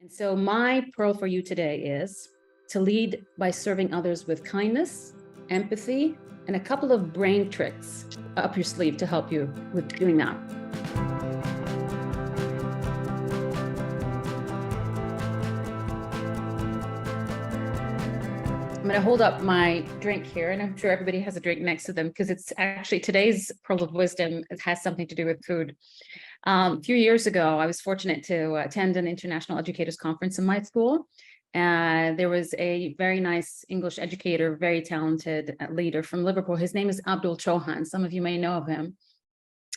So my pearl for you today is to lead by serving others with kindness, empathy, and a couple of brain tricks up your sleeve to help you with doing that. I'm going to hold up my drink here, and I'm sure everybody has a drink next to them because it's actually today's pearl of wisdom. It has something to do with food. A few years ago, I was fortunate to attend an international educators conference in my school. And there was a very nice English educator, very talented leader from Liverpool. His name is Abdul Chauhan. Some of you may know of him.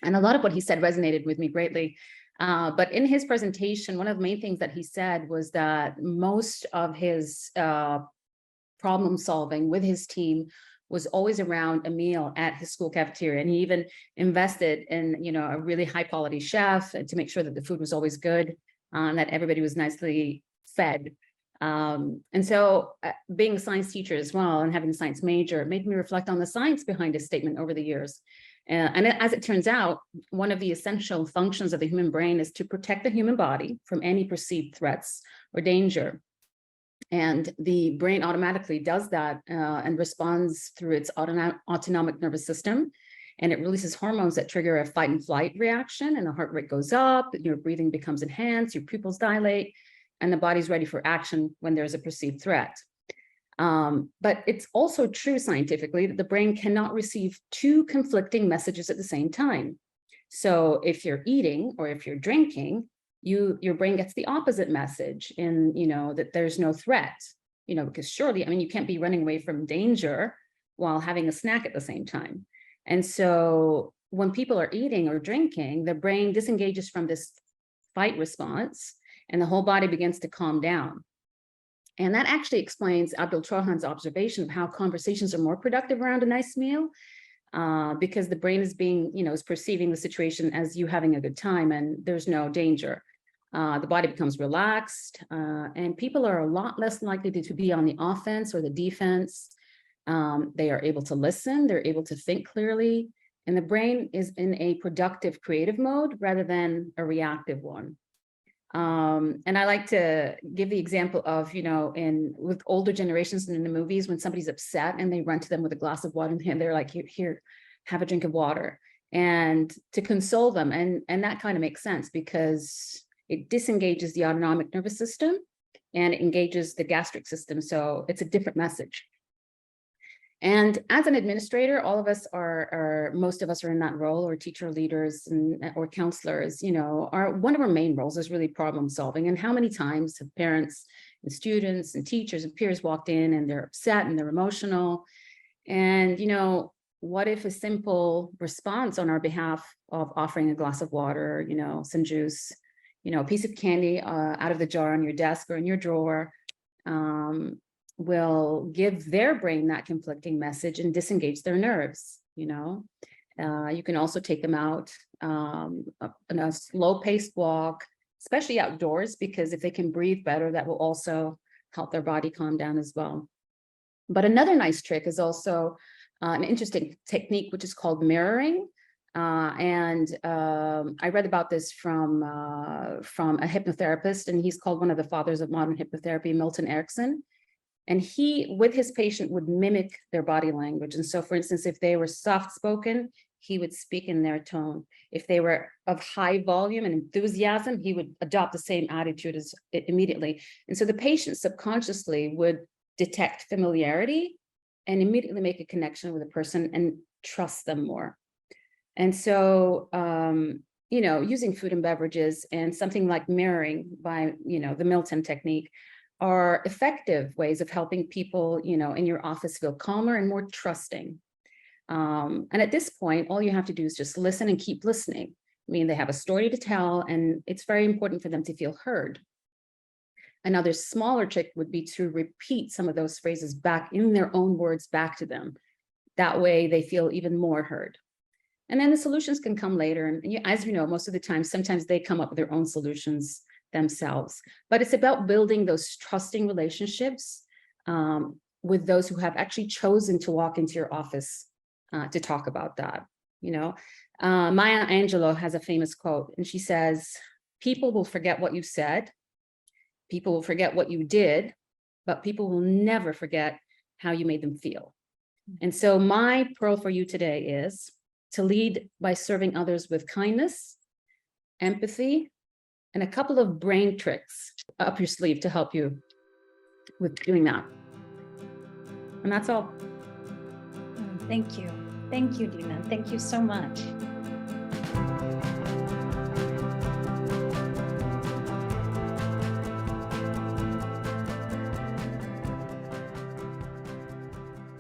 And a lot of what he said resonated with me greatly. But in his presentation, one of the main things that he said was that most of his problem solving with his team was always around a meal at his school cafeteria. And he even invested in, a really high quality chef to make sure that the food was always good, and that everybody was nicely fed. And so being a science teacher as well and having a science major made me reflect on the science behind his statement over the years. And as it turns out, one of the essential functions of the human brain is to protect the human body from any perceived threats or danger. And the brain automatically does that and responds through its autonomic nervous system. And it releases hormones that trigger a fight and flight reaction, and the heart rate goes up, your breathing becomes enhanced, your pupils dilate, and the body's ready for action when there's a perceived threat. But it's also true scientifically that the brain cannot receive two conflicting messages at the same time. So if you're eating or if you're drinking, your brain gets the opposite message in, that there's no threat, because surely, you can't be running away from danger while having a snack at the same time. And so when people are eating or drinking, the brain disengages from this fight response and the whole body begins to calm down. And that actually explains Abdul Chauhan's observation of how conversations are more productive around a nice meal, because the brain is is perceiving the situation as you having a good time and there's no danger. The body becomes relaxed, and people are a lot less likely to be on the offense or the defense. They are able to listen, they're able to think clearly, and the brain is in a productive, creative mode rather than a reactive one. And I like to give the example of, with older generations and in the movies, when somebody's upset and they run to them with a glass of water in hand, they're like, here, have a drink of water, and to console them. And that kind of makes sense because it disengages the autonomic nervous system and it engages the gastric system. So it's a different message. And as an administrator, all of us most of us are in that role, or teacher leaders or counselors, one of our main roles is really problem solving. And how many times have parents and students and teachers and peers walked in and they're upset and they're emotional? And, what if a simple response on our behalf of offering a glass of water, some juice, a piece of candy out of the jar on your desk or in your drawer, will give their brain that conflicting message and disengage their nerves. You can also take them out on a slow-paced walk, especially outdoors, because if they can breathe better, that will also help their body calm down as well. But another nice trick is also an interesting technique, which is called mirroring. I read about this from a hypnotherapist, and he's called one of the fathers of modern hypnotherapy, Milton Erickson. And he, with his patient, would mimic their body language. And so, for instance, if they were soft-spoken, he would speak in their tone. If they were of high volume and enthusiasm, he would adopt the same attitude as immediately. And so the patient subconsciously would detect familiarity and immediately make a connection with a person and trust them more. And so, using food and beverages and something like mirroring by, the Milton technique are effective ways of helping people, in your office feel calmer and more trusting. And at this point, all you have to do is just listen and keep listening. They have a story to tell, and it's very important for them to feel heard. Another smaller trick would be to repeat some of those phrases back in their own words back to them. That way they feel even more heard. And then the solutions can come later. And as you know, most of the time, sometimes they come up with their own solutions themselves. But it's about building those trusting relationships with those who have actually chosen to walk into your office to talk about that. Maya Angelou has a famous quote, and she says, "People will forget what you said, People will forget what you did, but people will never forget how you made them feel. And so my pearl for you today is to lead by serving others with kindness, empathy, and a couple of brain tricks up your sleeve to help you with doing that. And that's all. Thank you. Thank you, Dina. Thank you so much.